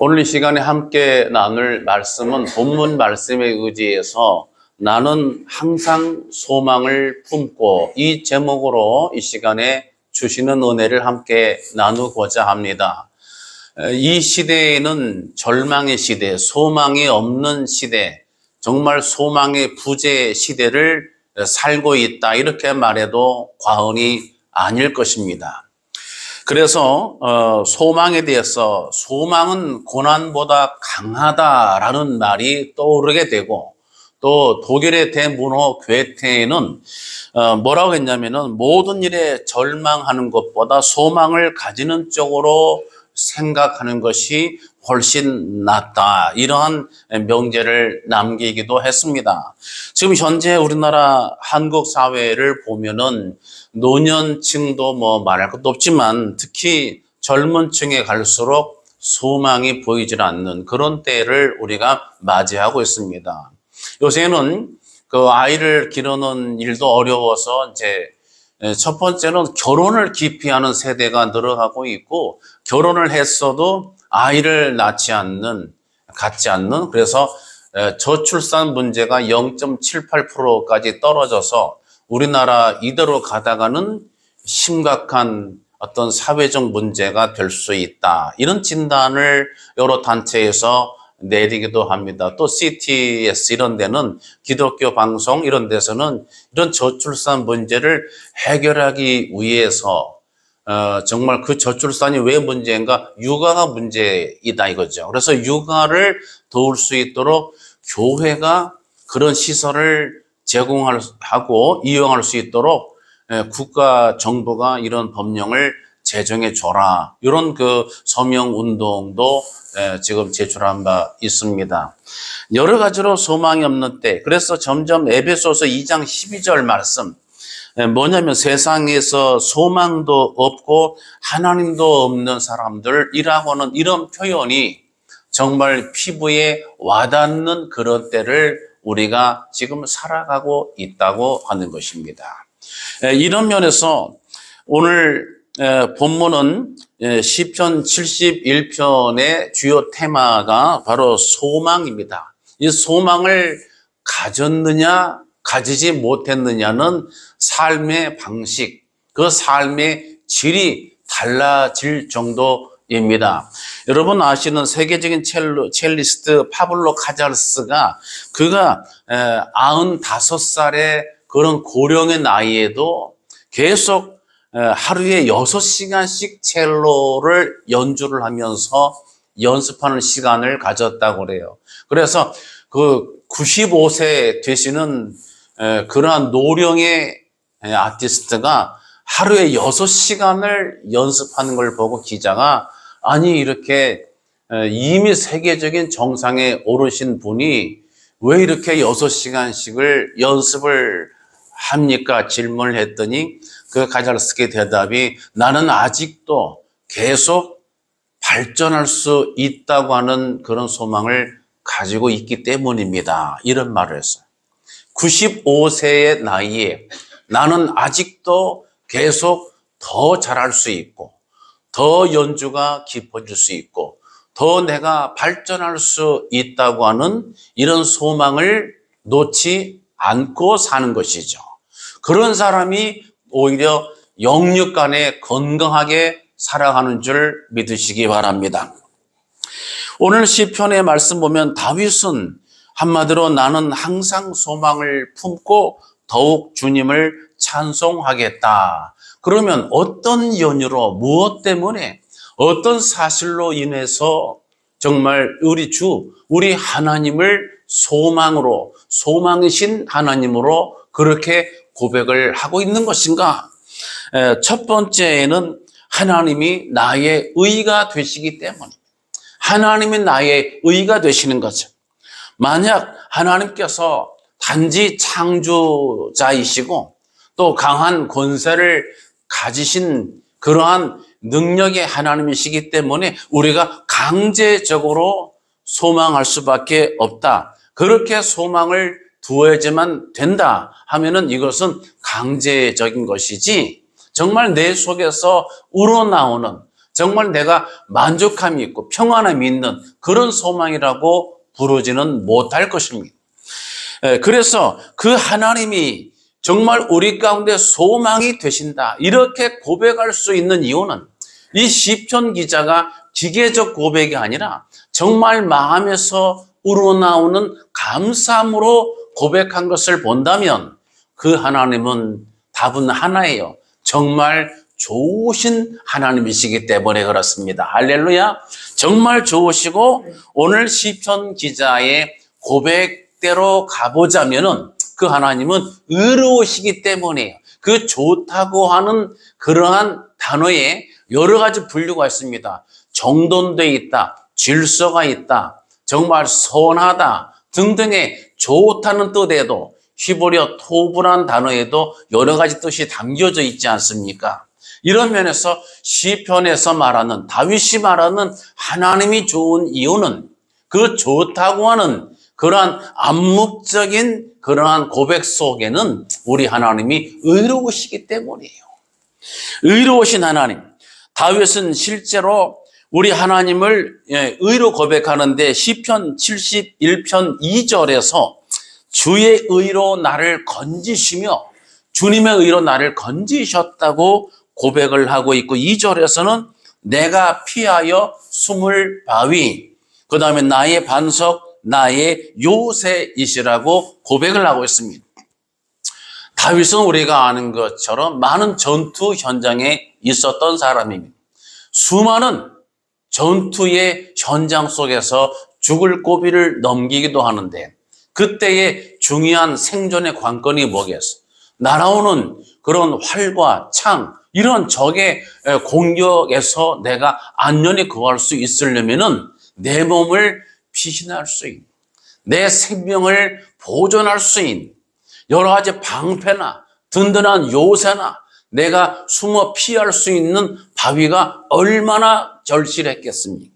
오늘 이 시간에 함께 나눌 말씀은 본문 말씀에 의지해서 나는 항상 소망을 품고 이 제목으로 이 시간에 주시는 은혜를 함께 나누고자 합니다. 이 시대에는 절망의 시대, 소망이 없는 시대, 정말 소망의 부재 시대를 살고 있다 이렇게 말해도 과언이 아닐 것입니다. 그래서 소망에 대해서 소망은 고난보다 강하다라는 말이 떠오르게 되고 또 독일의 대문호 괴테는 뭐라고 했냐면은 모든 일에 절망하는 것보다 소망을 가지는 쪽으로 생각하는 것이 훨씬 낫다 이러한 명제를 남기기도 했습니다. 지금 현재 우리나라 한국 사회를 보면은 노년층도 뭐 말할 것도 없지만 특히 젊은 층에 갈수록 소망이 보이질 않는 그런 때를 우리가 맞이하고 있습니다. 요새는 그 아이를 기르는 일도 어려워서 이제 첫 번째는 결혼을 기피하는 세대가 늘어가고 있고 결혼을 했어도 아이를 낳지 않는 그래서 저출산 문제가 0.78%까지 떨어져서 우리나라 이대로 가다가는 심각한 어떤 사회적 문제가 될 수 있다. 이런 진단을 여러 단체에서 내리기도 합니다. 또 CTS 이런 데는 기독교 방송 이런 데서는 이런 저출산 문제를 해결하기 위해서 정말 그 저출산이 왜 문제인가? 육아가 문제이다 이거죠. 그래서 육아를 도울 수 있도록 교회가 그런 시설을 제공하고 이용할 수 있도록 국가 정부가 이런 법령을 제정해 줘라. 이런 그 서명 운동도 지금 제출한 바 있습니다. 여러 가지로 소망이 없는 때, 그래서 점점 에베소서 2장 12절 말씀 뭐냐면 세상에서 소망도 없고 하나님도 없는 사람들이라고는 이런 표현이 정말 피부에 와닿는 그런 때를 우리가 지금 살아가고 있다고 하는 것입니다. 이런 면에서 오늘 본문은 시편 71편의 주요 테마가 바로 소망입니다. 이 소망을 가졌느냐 가지지 못했느냐는 삶의 방식, 그 삶의 질이 달라질 정도입니다. 여러분 아시는 세계적인 첼리스트 파블로 카잘스가 그가 95살의 그런 고령의 나이에도 계속 하루에 6시간씩 첼로를 연주를 하면서 연습하는 시간을 가졌다고 그래요. 그래서 그 95세 되시는 그러한 노령의 아티스트가 하루에 6시간을 연습하는 걸 보고 기자가 아니 이렇게 이미 세계적인 정상에 오르신 분이 왜 이렇게 6시간씩을 연습을 합니까? 질문을 했더니 그 카잘스키의 대답이 나는 아직도 계속 발전할 수 있다고 하는 그런 소망을 가지고 있기 때문입니다. 이런 말을 했어요. 95세의 나이에 나는 아직도 계속 더 잘할 수 있고 더 연주가 깊어질 수 있고 더 내가 발전할 수 있다고 하는 이런 소망을 놓지 않고 사는 것이죠. 그런 사람이 오히려 영육간에 건강하게 살아가는 줄 믿으시기 바랍니다. 오늘 시편의 말씀 보면 다윗은 한마디로 나는 항상 소망을 품고 더욱 주님을 찬송하겠다. 그러면 어떤 연유로 무엇 때문에 어떤 사실로 인해서 정말 우리 하나님을 소망으로 소망이신 하나님으로 그렇게 고백을 하고 있는 것인가? 첫 번째는 하나님이 나의 의가 되시기 때문에 하나님이 나의 의가 되시는 거죠. 만약 하나님께서 단지 창조자이시고 또 강한 권세를 가지신 그러한 능력의 하나님이시기 때문에 우리가 강제적으로 소망할 수밖에 없다. 그렇게 소망을 두어야지만 된다 하면은 이것은 강제적인 것이지 정말 내 속에서 우러나오는 정말 내가 만족함이 있고 평안함이 있는 그런 소망이라고 부르지는 못할 것입니다. 그래서 그 하나님이 정말 우리 가운데 소망이 되신다, 이렇게 고백할 수 있는 이유는 이 시편 기자가 기계적 고백이 아니라 정말 마음에서 우러나오는 감사함으로 고백한 것을 본다면 그 하나님은 답은 하나예요. 정말 좋으신 하나님이시기 때문에 그렇습니다. 할렐루야. 정말 좋으시고, 오늘 시편 기자의 고백대로 가보자면은 그 하나님은 의로우시기 때문에 그 좋다고 하는 그러한 단어에 여러 가지 분류가 있습니다. 정돈되어 있다, 질서가 있다, 정말 선하다 등등의 좋다는 뜻에도, 히브리어 토브란 단어에도 여러 가지 뜻이 담겨져 있지 않습니까? 이런 면에서 시편에서 말하는, 다윗이 말하는 하나님이 좋은 이유는 그 좋다고 하는 그러한 암묵적인 그러한 고백 속에는 우리 하나님이 의로우시기 때문이에요. 의로우신 하나님. 다윗은 실제로 우리 하나님을 의로 고백하는데 시편 71편 2절에서 주의 의로 나를 건지시며 주님의 의로 나를 건지셨다고 고백을 하고 있고, 2절에서는 내가 피하여 숨을 바위, 그 다음에 나의 반석, 나의 요새이시라고 고백을 하고 있습니다. 다윗은 우리가 아는 것처럼 많은 전투 현장에 있었던 사람입니다. 수많은 전투의 현장 속에서 죽을 고비를 넘기기도 하는데, 그때의 중요한 생존의 관건이 뭐겠어? 날아오는 그런 활과 창, 이런 적의 공격에서 내가 안전히 거할 수 있으려면은 내 몸을 피신할 수 있는, 내 생명을 보존할 수 있는 여러 가지 방패나 든든한 요새나 내가 숨어 피할 수 있는 바위가 얼마나 절실했겠습니까?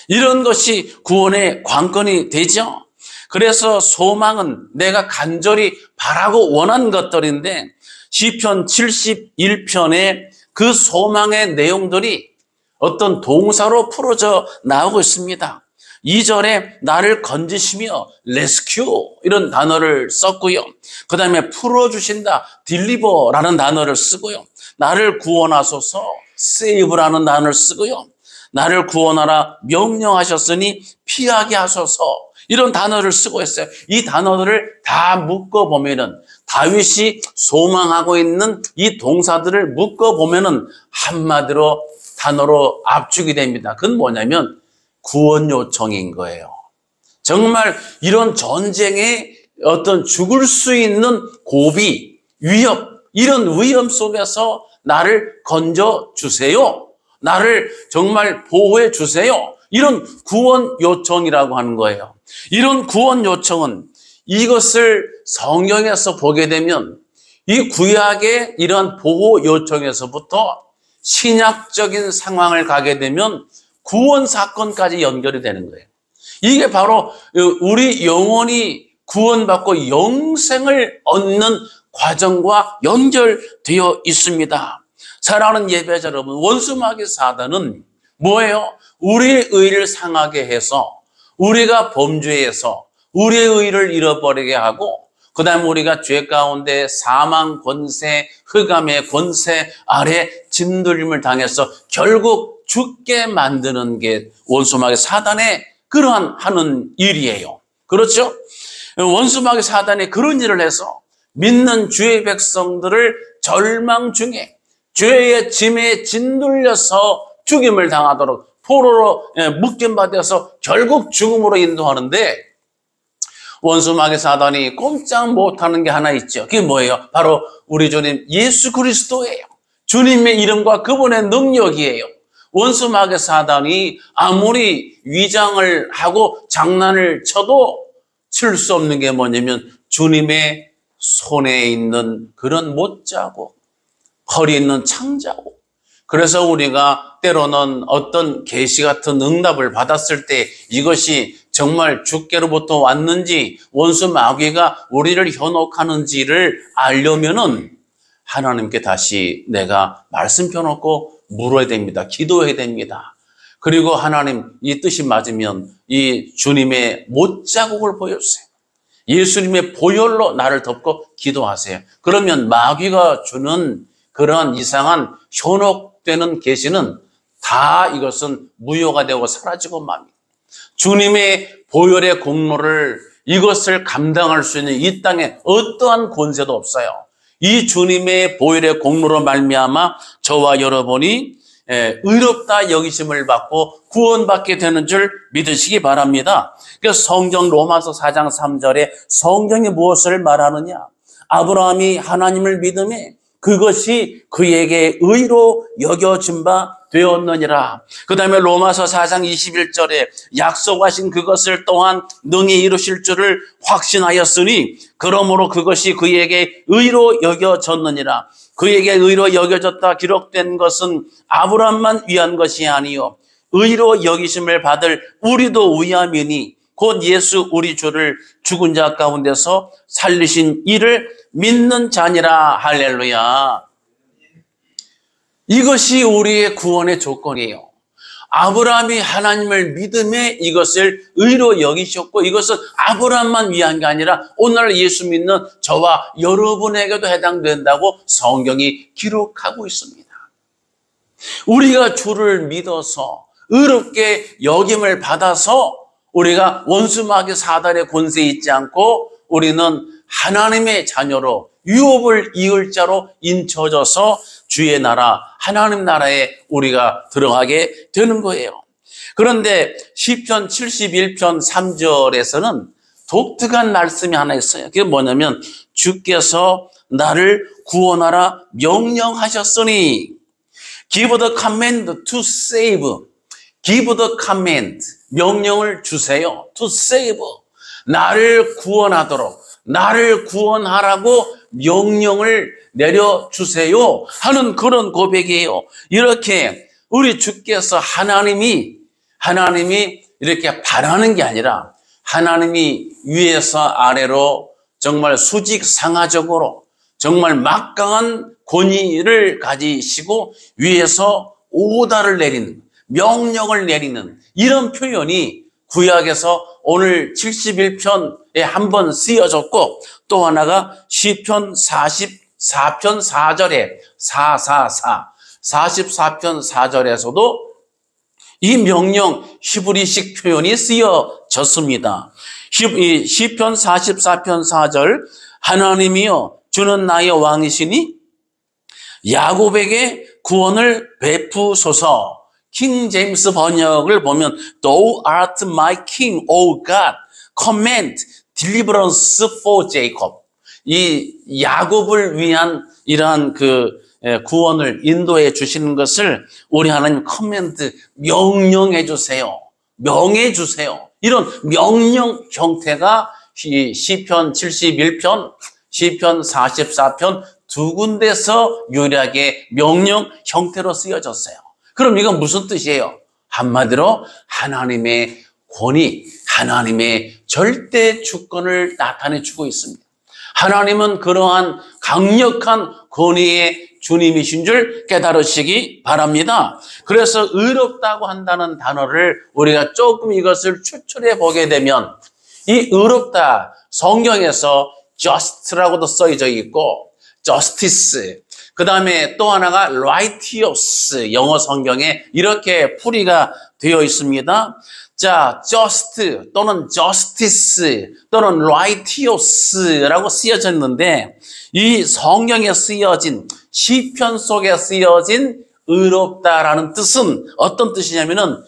이런 것이 구원의 관건이 되죠. 그래서 소망은 내가 간절히 바라고 원한 것들인데, 시편 71편의 그 소망의 내용들이 어떤 동사로 풀어져 나오고 있습니다. 2절에 나를 건지시며 레스큐, 이런 단어를 썼고요. 그 다음에 풀어주신다, 딜리버라는 단어를 쓰고요. 나를 구원하소서, 세이브라는 단어를 쓰고요. 나를 구원하라 명령하셨으니 피하게 하소서, 이런 단어를 쓰고 있어요. 이 단어들을 다 묶어보면은, 다윗이 소망하고 있는 이 동사들을 묶어보면은 한마디로 단어로 압축이 됩니다. 그건 뭐냐면 구원 요청인 거예요. 정말 이런 전쟁에 어떤 죽을 수 있는 고비, 위협, 이런 위험 속에서 나를 건져 주세요. 나를 정말 보호해 주세요. 이런 구원 요청이라고 하는 거예요. 이런 구원 요청은, 이것을 성경에서 보게 되면 이 구약의 이런 보호 요청에서부터 신약적인 상황을 가게 되면 구원 사건까지 연결이 되는 거예요. 이게 바로 우리 영혼이 구원받고 영생을 얻는 과정과 연결되어 있습니다. 사랑하는 예배자 여러분, 원수마귀 사단은 뭐예요? 우리의 의를 상하게 해서, 우리가 범죄해서 우리의 의를 잃어버리게 하고, 그 다음에 우리가 죄 가운데 사망 권세, 흑암의 권세 아래 짓눌림을 당해서 결국 죽게 만드는 게 원수마귀 사단의 그러한 하는 일이에요. 그렇죠? 원수마귀 사단이 그런 일을 해서 믿는 주의 백성들을 절망 중에 죄의 짐에 짓눌려서 죽임을 당하도록 포로로 묶임받아서 결국 죽음으로 인도하는데, 원수마귀 사단이 꼼짝 못하는 게 하나 있죠. 그게 뭐예요? 바로 우리 주님 예수 그리스도예요. 주님의 이름과 그분의 능력이에요. 원수마귀 사단이 아무리 위장을 하고 장난을 쳐도 칠 수 없는 게 뭐냐면 주님의 손에 있는 그런 못자국, 허리에 있는 창자국. 그래서 우리가 때로는 어떤 계시 같은 응답을 받았을 때 이것이 정말 주께로부터 왔는지 원수 마귀가 우리를 현혹하는지를 알려면은 하나님께 다시 내가 말씀 펴놓고 물어야 됩니다. 기도해야 됩니다. 그리고 하나님 이 뜻이 맞으면 이 주님의 못자국을 보여주세요. 예수님의 보혈로 나를 덮고 기도하세요. 그러면 마귀가 주는 그러한 이상한 현혹되는 계시는 다 이것은 무효가 되고 사라지고 맙니다. 주님의 보혈의 공로를 이것을 감당할 수 있는 이 땅에 어떠한 권세도 없어요. 이 주님의 보혈의 공로로 말미암아 저와 여러분이 의롭다 여기심을 받고 구원받게 되는 줄 믿으시기 바랍니다. 그래서 성경 로마서 4장 3절에 성경이 무엇을 말하느냐? 아브라함이 하나님을 믿음에 그것이 그에게 의로 여겨진 바 되었느니라. 그 다음에 로마서 4장 21절에 약속하신 그것을 또한 능히 이루실 줄을 확신하였으니 그러므로 그것이 그에게 의로 여겨졌느니라. 그에게 의로 여겨졌다 기록된 것은 아브라함만 위한 것이 아니요 의로 여기심을 받을 우리도 위함이니 곧 예수 우리 주를 죽은 자 가운데서 살리신 이를 믿는 자니라. 할렐루야. 이것이 우리의 구원의 조건이에요. 아브라함이 하나님을 믿음에 이것을 의로 여기셨고 이것은 아브라함만 위한 게 아니라 오늘 예수 믿는 저와 여러분에게도 해당된다고 성경이 기록하고 있습니다. 우리가 주를 믿어서 의롭게 여김을 받아서 우리가 원수마귀 사단의 권세에 있지 않고 우리는 하나님의 자녀로 유업을 이을 자로 인쳐져서 주의 나라, 하나님 나라에 우리가 들어가게 되는 거예요. 그런데 시편 71편 3절에서는 독특한 말씀이 하나 있어요. 그게 뭐냐면 주께서 나를 구원하라 명령하셨으니 give the command to save. give the command. 명령을 주세요. to save. 나를 구원하도록, 나를 구원하라고 명령을 내려주세요 하는 그런 고백이에요. 이렇게 우리 주께서 하나님이 이렇게 바라는 게 아니라 하나님이 위에서 아래로 정말 수직상하적으로 정말 막강한 권위를 가지시고 위에서 오다를 내리는, 명령을 내리는 이런 표현이 구약에서 오늘 71편에 한 번 쓰여졌고 또 하나가 시편 44편 4절에 44편 4절에서도 이 명령 히브리식 표현이 쓰여졌습니다. 시편 44편 4절 하나님이여 주는 나의 왕이시니 야곱에게 구원을 베푸소서. 킹 제임스 번역을 보면 Thou art my king, O God. Command deliverance for Jacob. 이 야곱을 위한 이러한 구원을 인도해 주시는 것을 우리 하나님 커맨드 명령해 주세요. 명해 주세요. 이런 명령 형태가 시편 71편, 시편 44편 두 군데서 유일하게 명령 형태로 쓰여졌어요. 그럼 이건 무슨 뜻이에요? 한마디로 하나님의 권위, 하나님의 절대 주권을 나타내 주고 있습니다. 하나님은 그러한 강력한 권위의 주님이신 줄 깨달으시기 바랍니다. 그래서 의롭다고 한다는 단어를 우리가 조금 이것을 추출해 보게 되면 이 의롭다 성경에서 just라고도 써져 있고 justice 그 다음에 또 하나가 righteous 영어 성경에 이렇게 풀이가 되어 있습니다. 자, just 또는 justice 또는 righteous라고 쓰여졌는데 이 성경에 쓰여진 시편 속에 쓰여진 의롭다라는 뜻은 어떤 뜻이냐면은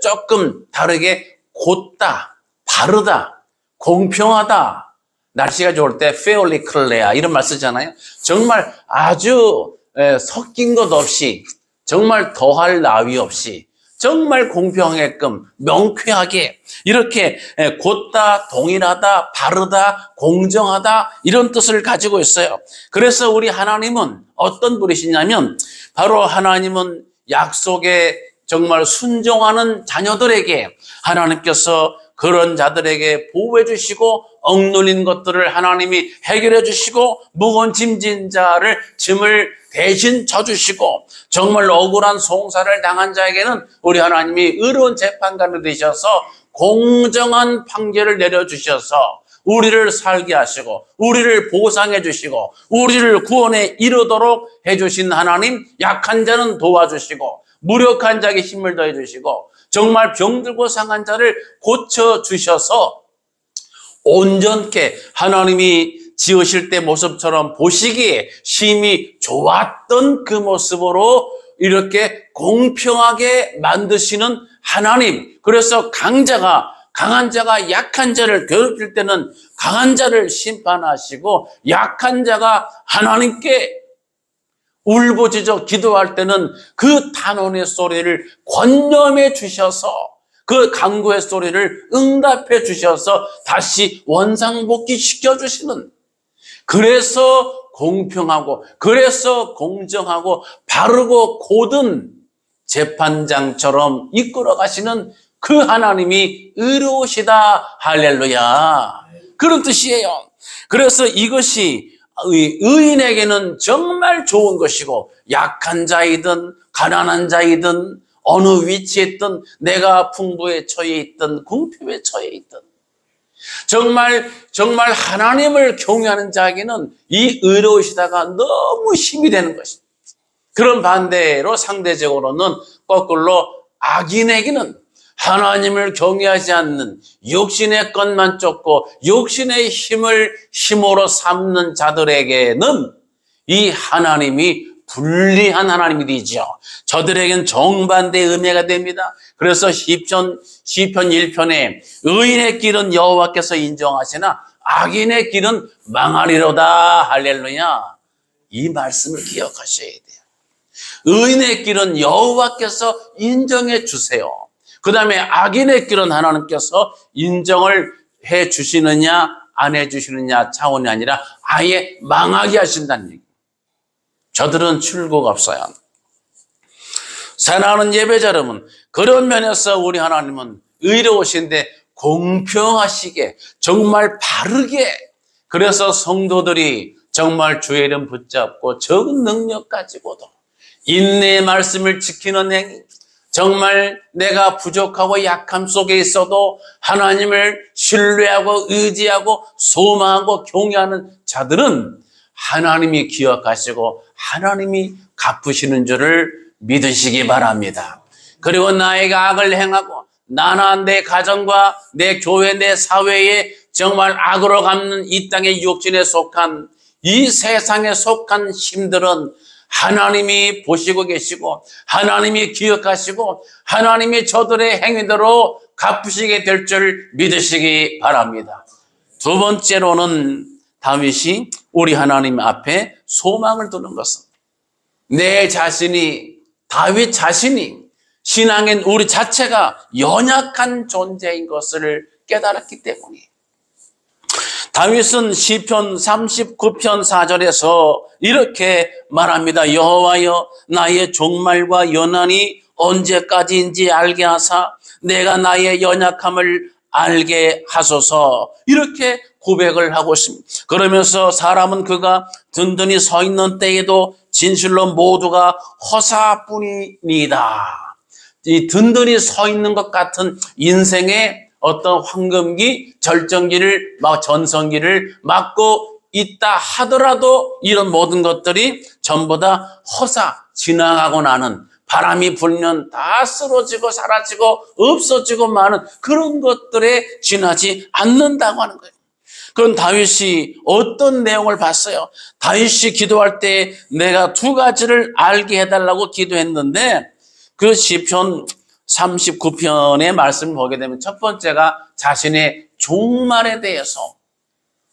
조금 다르게 곧다, 바르다, 공평하다. 날씨가 좋을 때 fairly clear 이런 말 쓰잖아요. 정말 아주 섞인 것 없이 정말 더할 나위 없이 정말 공평하게끔 명쾌하게 이렇게 곧다, 동일하다, 바르다, 공정하다 이런 뜻을 가지고 있어요. 그래서 우리 하나님은 어떤 분이시냐면 바로 하나님은 약속에 정말 순종하는 자녀들에게 하나님께서 그런 자들에게 보호해 주시고 억눌린 것들을 하나님이 해결해 주시고 무거운 짐진 자를 짐을 대신 져주시고 정말 억울한 송사를 당한 자에게는 우리 하나님이 의로운 재판관이 되셔서 공정한 판결을 내려주셔서 우리를 살게 하시고 우리를 보상해 주시고 우리를 구원에 이르도록 해주신 하나님, 약한 자는 도와주시고 무력한 자에게 힘을 더해 주시고 정말 병들고 상한 자를 고쳐주셔서 온전케 하나님이 지으실 때 모습처럼 보시기에 심히 좋았던 그 모습으로 이렇게 공평하게 만드시는 하나님. 그래서 강한 자가 약한 자를 괴롭힐 때는 강한 자를 심판하시고 약한 자가 하나님께 울부짖어 기도할 때는 그 탄원의 소리를 권념해 주셔서 그 간구의 소리를 응답해 주셔서 다시 원상복귀 시켜주시는, 그래서 공평하고 그래서 공정하고 바르고 고든 재판장처럼 이끌어 가시는 그 하나님이 의로우시다. 할렐루야. 그런 뜻이에요. 그래서 이것이 의인에게는 정말 좋은 것이고 약한 자이든 가난한 자이든 어느 위치에 있든 내가 풍부에 처해 있든 궁핍에 처해 있든 정말 하나님을 경외하는 자에게는 이 의로우시다가 너무 힘이 되는 것입니다. 그런 반대로 상대적으로는 거꾸로 악인에게는 하나님을 경외하지 않는 육신의 것만 쫓고 육신의 힘으로 삼는 자들에게는 이 하나님이 불리한 하나님이 되죠. 저들에게는 정반대의 의미가 됩니다. 그래서 시편 1편에 의인의 길은 여호와께서 인정하시나 악인의 길은 망하리로다. 할렐루야. 이 말씀을 기억하셔야 돼요. 의인의 길은 여호와께서 인정해 주세요. 그 다음에 악인의 길은 하나님께서 인정을 해 주시느냐 안 해 주시느냐 차원이 아니라 아예 망하게 하신다는 얘기예요. 저들은 출구가 없어요. 사랑하는 예배자 여러분, 그런 면에서 우리 하나님은 의로우신데 공평하시게 정말 바르게, 그래서 성도들이 정말 주의 이름 붙잡고 적은 능력 가지고도 인내의 말씀을 지키는 행위, 정말 내가 부족하고 약함 속에 있어도 하나님을 신뢰하고 의지하고 소망하고 경외하는 자들은 하나님이 기억하시고 하나님이 갚으시는 줄을 믿으시기 바랍니다. 그리고 나에게 악을 행하고 나나 내 가정과 내 교회, 내 사회에 정말 악으로 갚는 이 땅의 육신에 속한 이 세상에 속한 힘들은 하나님이 보시고 계시고 하나님이 기억하시고 하나님이 저들의 행위대로 갚으시게 될 줄 믿으시기 바랍니다. 두 번째로는 다윗이 우리 하나님 앞에 소망을 두는 것은 내 자신이, 다윗 자신이 신앙인 우리 자체가 연약한 존재인 것을 깨달았기 때문이에요. 다윗은 시편 39편 4절에서 이렇게 말합니다. 여호와여, 나의 종말과 연한이 언제까지인지 알게 하사 내가 나의 연약함을 알게 하소서, 이렇게 고백을 하고 있습니다. 그러면서 사람은 그가 든든히 서 있는 때에도 진실로 모두가 허사뿐이니이다. 이 든든히 서 있는 것 같은 인생의 어떤 황금기, 절정기를, 전성기를 맞고 있다 하더라도 이런 모든 것들이 전부 다 허사, 지나가고 나는, 바람이 불면 다 쓰러지고 사라지고 없어지고 마는 그런 것들에 지나지 않는다고 하는 거예요. 그럼 다윗이 어떤 내용을 봤어요? 다윗이 기도할 때 내가 두 가지를 알게 해달라고 기도했는데 그 시편 39편의 말씀을 보게 되면 첫 번째가 자신의 종말에 대해서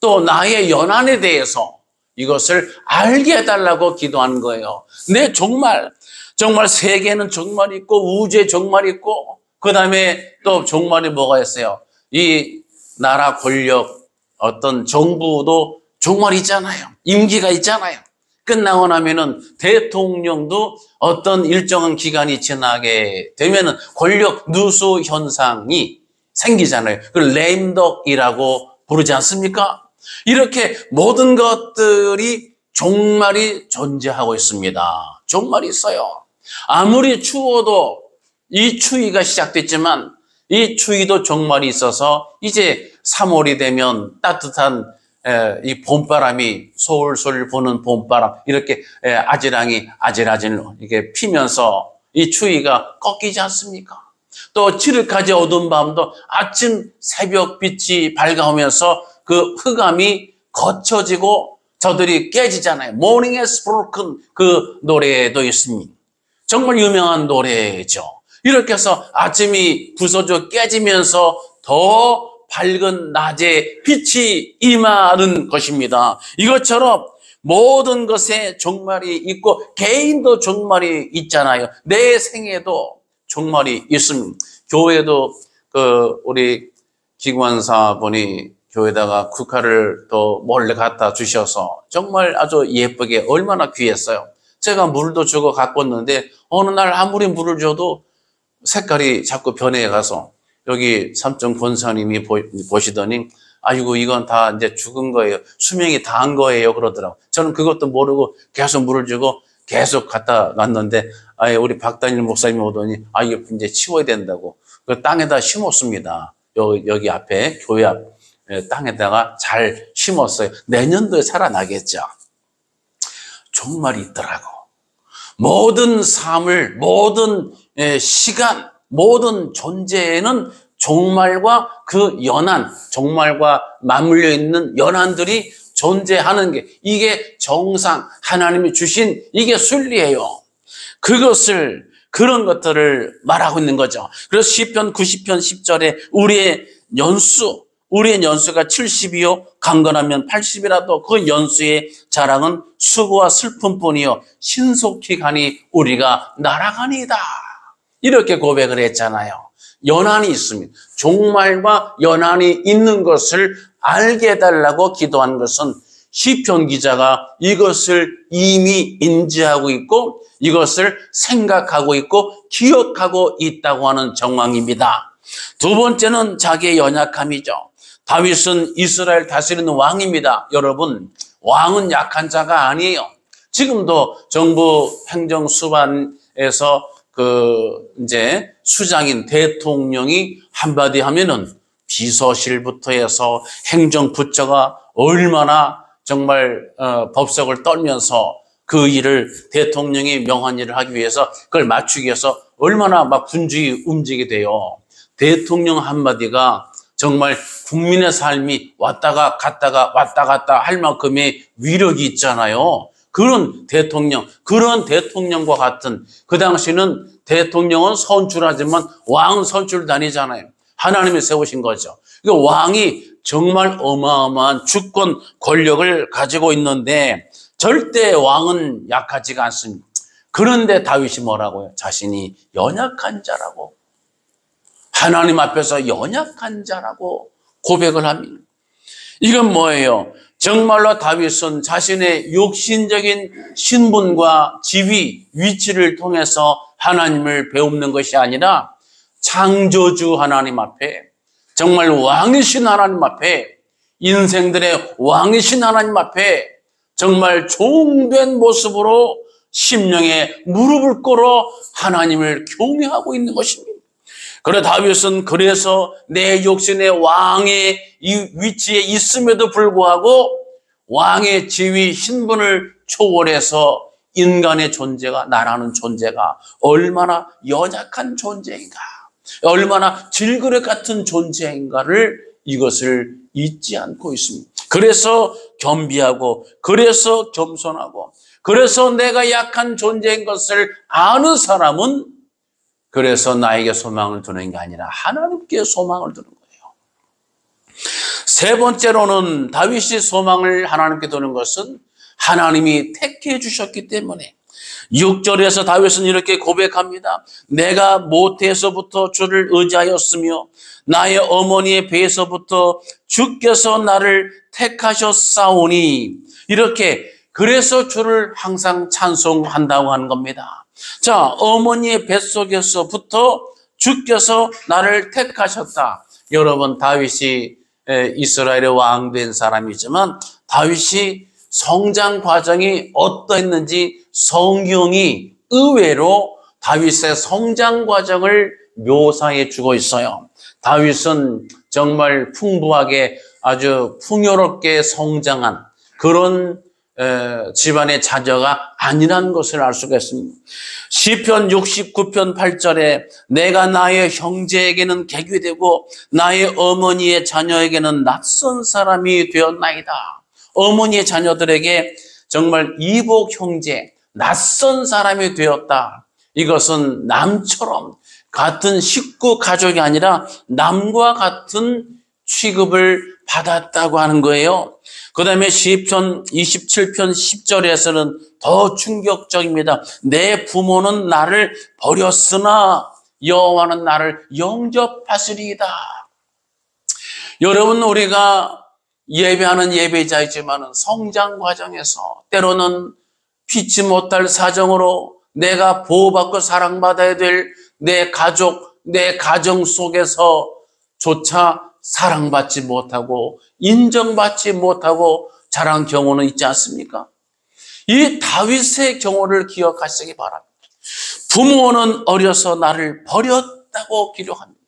또 나의 연한에 대해서 이것을 알게 해달라고 기도하는 거예요. 내 종말, 정말 세계는 종말이 있고 우주에 종말이 있고 그 다음에 또 종말이 뭐가 있어요? 이 나라 권력, 어떤 정부도 종말이 있잖아요. 임기가 있잖아요. 끝나고 나면은 대통령도 어떤 일정한 기간이 지나게 되면은 권력 누수 현상이 생기잖아요. 그걸 램덕이라고 부르지 않습니까? 이렇게 모든 것들이 종말이 존재하고 있습니다. 종말이 있어요. 아무리 추워도 이 추위가 시작됐지만 이 추위도 종말이 있어서 이제 3월이 되면 따뜻한 이 봄바람이 솔솔 부는 봄바람 이렇게 아지랑이 아질아질 이렇게 피면서 이 추위가 꺾이지 않습니까? 또 지륵하지 어두운 밤도 아침 새벽 빛이 밝아오면서 그 흑암이 거쳐지고 저들이 깨지잖아요. Morning has broken 그 노래도 있습니다. 정말 유명한 노래죠. 이렇게 해서 아침이 부서져 깨지면서 더 밝은 낮의 빛이 임하는 것입니다. 이것처럼 모든 것에 종말이 있고 개인도 종말이 있잖아요. 내 생에도 종말이 있습니다. 교회도 우리 기관사분이 교회다가 국화를 또 몰래 갖다 주셔서 정말 아주 예쁘게 얼마나 귀했어요. 제가 물도 주고 갖고 왔는데 어느 날 아무리 물을 줘도 색깔이 자꾸 변해가서 여기 삼촌 권사님이 보시더니 아이고 이건 다 이제 죽은 거예요. 수명이 다한 거예요 그러더라고. 저는 그것도 모르고 계속 물을 주고 계속 갖다 놨는데 우리 박다니엘 목사님이 오더니 이거 이제 치워야 된다고 그 땅에다 심었습니다. 여기 앞에 교회 앞 땅에다가 잘 심었어요. 내년도에 살아나겠죠. 종말이 있더라고. 모든 삶을 모든 시간 모든 존재에는 종말과 그 연한 종말과 맞물려 있는 연한들이 존재하는 게 이게 정상 하나님이 주신 이게 순리예요. 그런 것들을 말하고 있는 거죠. 그래서 시편 90편 10절에 우리의 연수가 70이요 강건하면 80이라도 그 연수의 자랑은 수고와 슬픔뿐이요 신속히 가니 우리가 날아가니이다. 이렇게 고백을 했잖아요. 연한이 있습니다. 종말과 연한이 있는 것을 알게 해달라고 기도한 것은 시편 기자가 이것을 이미 인지하고 있고 이것을 생각하고 있고 기억하고 있다고 하는 정황입니다. 두 번째는 자기의 연약함이죠. 다윗은 이스라엘 다스리는 왕입니다. 여러분, 왕은 약한 자가 아니에요. 지금도 정부 행정수반에서 이제 수장인 대통령이 한마디 하면은 비서실부터 해서 행정부처가 얼마나 정말 법석을 떨면서 그 일을 대통령이 명한 일을 하기 위해서 그걸 맞추기 위해서 얼마나 막 분주히 움직이게 돼요. 대통령 한마디가 정말 국민의 삶이 왔다가 갔다가 왔다 갔다 할 만큼의 위력이 있잖아요. 그런 대통령과 같은 그 당시는 대통령은 선출하지만 왕은 선출도 아니잖아요. 하나님이 세우신 거죠. 그러니까 왕이 정말 어마어마한 주권 권력을 가지고 있는데 절대 왕은 약하지가 않습니다. 그런데 다윗이 뭐라고요? 자신이 연약한 자라고 하나님 앞에서 연약한 자라고 고백을 합니다. 이건 뭐예요? 정말로 다윗은 자신의 육신적인 신분과 지위, 위치를 통해서 하나님을 배우는 것이 아니라 창조주 하나님 앞에 정말 왕이신 하나님 앞에 인생들의 왕이신 하나님 앞에 정말 종된 모습으로 심령에 무릎을 꿇어 하나님을 경외하고 있는 것입니다. 그래 다윗은 그래서 내 육신의 왕의 이 위치에 있음에도 불구하고 왕의 지위 신분을 초월해서 인간의 존재가 나라는 존재가 얼마나 연약한 존재인가 얼마나 질그릇 같은 존재인가를 이것을 잊지 않고 있습니다. 그래서 겸비하고 그래서 겸손하고 그래서 내가 약한 존재인 것을 아는 사람은 그래서 나에게 소망을 두는 게 아니라 하나님께 소망을 두는 거예요. 세 번째로는 다윗이 소망을 하나님께 두는 것은 하나님이 택해 주셨기 때문에 6절에서 다윗은 이렇게 고백합니다. 내가 모태에서부터 주를 의지하였으며 나의 어머니의 배에서부터 주께서 나를 택하셨사오니 이렇게 그래서 주를 항상 찬송한다고 하는 겁니다. 자, 어머니의 뱃속에서부터 주께서 나를 택하셨다. 여러분, 다윗이 이스라엘의 왕 된 사람이지만 다윗이 성장 과정이 어떠했는지 성경이 의외로 다윗의 성장 과정을 묘사해 주고 있어요. 다윗은 정말 풍부하게 아주 풍요롭게 성장한 그런 집안의 자녀가 아니라는 것을 알 수가 있습니다. 시편 69편 8절에 내가 나의 형제에게는 객이 되고 나의 어머니의 자녀에게는 낯선 사람이 되었나이다. 어머니의 자녀들에게 정말 이복 형제, 낯선 사람이 되었다. 이것은 남처럼 같은 식구 가족이 아니라 남과 같은 취급을 받았다고 하는 거예요. 그 다음에 시편 27편 10절에서는 더 충격적입니다. 내 부모는 나를 버렸으나 여호와는 나를 영접하시리이다. 여러분, 우리가 예배하는 예배자이지만 성장 과정에서 때로는 피치 못할 사정으로 내가 보호받고 사랑받아야 될 내 가족, 내 가정 속에서조차 사랑받지 못하고 인정받지 못하고 자란 경우는 있지 않습니까? 이 다윗의 경우를 기억하시기 바랍니다. 부모는 어려서 나를 버렸다고 기록합니다.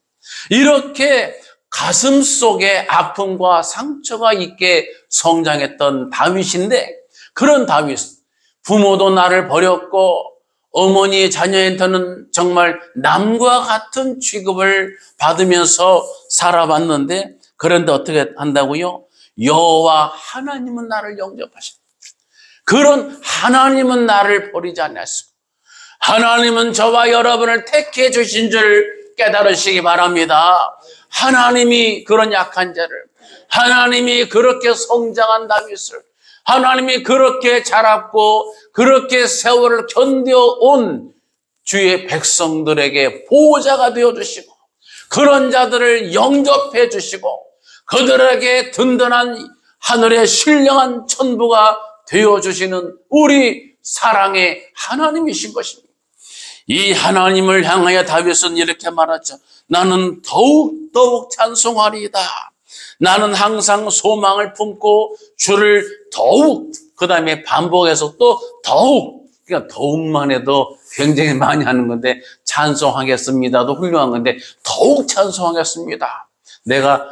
이렇게 가슴 속에 아픔과 상처가 있게 성장했던 다윗인데, 그런 다윗, 부모도 나를 버렸고 어머니의 자녀한테는 정말 남과 같은 취급을 받으면서 살아왔는데, 그런데 어떻게 한다고요? 여호와 하나님은 나를 영접하십니다. 그런 하나님은 나를 버리지 않았습니다. 하나님은 저와 여러분을 택해 주신 줄 깨달으시기 바랍니다. 하나님이 그런 약한 자를, 하나님이 그렇게 성장한 다윗을, 하나님이 그렇게 자랐고 그렇게 세월을 견뎌온 주의 백성들에게 보호자가 되어주시고 그런 자들을 영접해 주시고 그들에게 든든한 하늘의 신령한 천부가 되어주시는 우리 사랑의 하나님이신 것입니다. 이 하나님을 향하여 다윗은 이렇게 말하죠. 나는 더욱 찬송하리이다. 나는 항상 소망을 품고 주를 더욱, 그 다음에 반복해서 또 더욱, 그러니까 더욱만 해도 굉장히 많이 하는 건데 찬송하겠습니다도 훌륭한 건데 더욱 찬송하겠습니다. 내가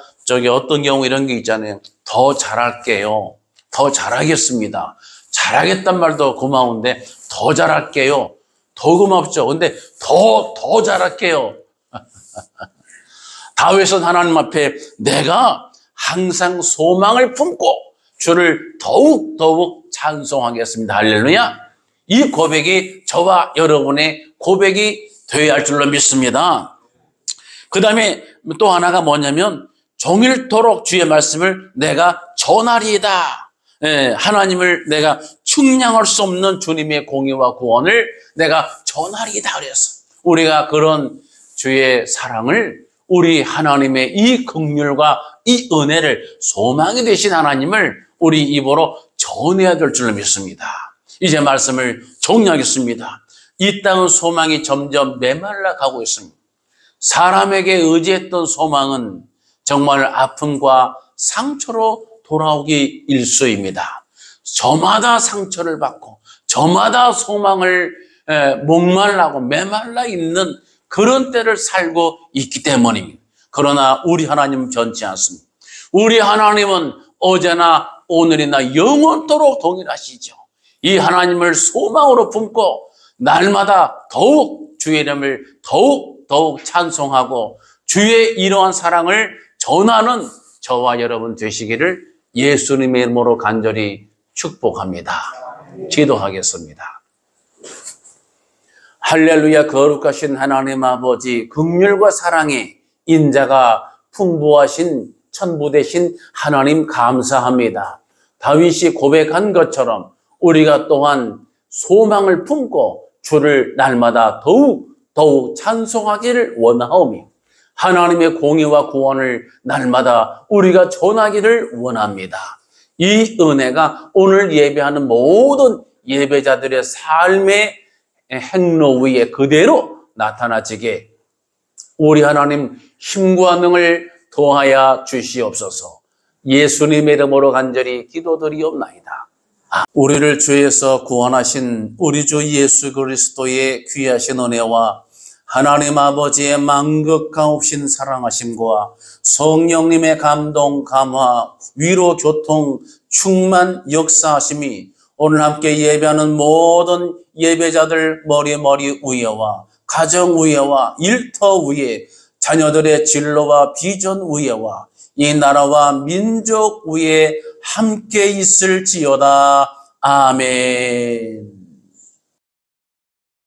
어떤 경우 이런 게 있잖아요. 더 잘할게요. 더 잘하겠습니다. 잘하겠단 말도 고마운데 더 잘할게요. 더 고맙죠. 근데 더 잘할게요. 다윗은 하나님 앞에 내가 항상 소망을 품고 주를 더욱 찬송하겠습니다. 할렐루야. 이 고백이 저와 여러분의 고백이 되어야 할 줄로 믿습니다. 그 다음에 또 하나가 뭐냐면 종일토록 주의 말씀을 내가 전하리이다. 하나님을 내가 측량할 수 없는 주님의 공의와 구원을 내가 전하리이다 그랬어. 우리가 그런 주의 사랑을, 우리 하나님의 이 긍휼과 이 은혜를, 소망이 되신 하나님을 우리 입으로 전해야 될 줄로 믿습니다. 이제 말씀을 정리하겠습니다. 이 땅은 소망이 점점 메말라 가고 있습니다. 사람에게 의지했던 소망은 정말 아픔과 상처로 돌아오기 일쑤입니다. 저마다 상처를 받고 저마다 소망을 목말라고 메말라 있는 그런 때를 살고 있기 때문입니다. 그러나 우리 하나님은 변치 않습니다. 우리 하나님은 어제나 오늘이나 영원토록 동일하시죠. 이 하나님을 소망으로 품고 날마다 더욱 주의 이름을 더욱 찬송하고 주의 이러한 사랑을 전하는 저와 여러분 되시기를 예수님의 이름으로 간절히 축복합니다. 기도하겠습니다. 할렐루야. 거룩하신 하나님 아버지, 긍휼과 사랑의 인자가 풍부하신 천부 되신 하나님 감사합니다. 다윗이 고백한 것처럼 우리가 또한 소망을 품고 주를 날마다 더욱 찬송하기를 원하오며 하나님의 공의와 구원을 날마다 우리가 전하기를 원합니다. 이 은혜가 오늘 예배하는 모든 예배자들의 삶의 행로 위에 그대로 나타나지게 우리 하나님 힘과 능을 도하여 주시옵소서. 예수님의 이름으로 간절히 기도드리옵나이다. 우리를 죄에서 구원하신 우리 주 예수 그리스도의 귀하신 은혜와 하나님 아버지의 만극가없인 사랑하심과 성령님의 감동, 감화, 위로, 교통, 충만 역사하심이 오늘 함께 예배하는 모든 예배자들 머리 위에와 가정 위에와 일터 위에 자녀들의 진로와 비전 위에와 이 나라와 민족 위에 함께 있을지어다. 아멘.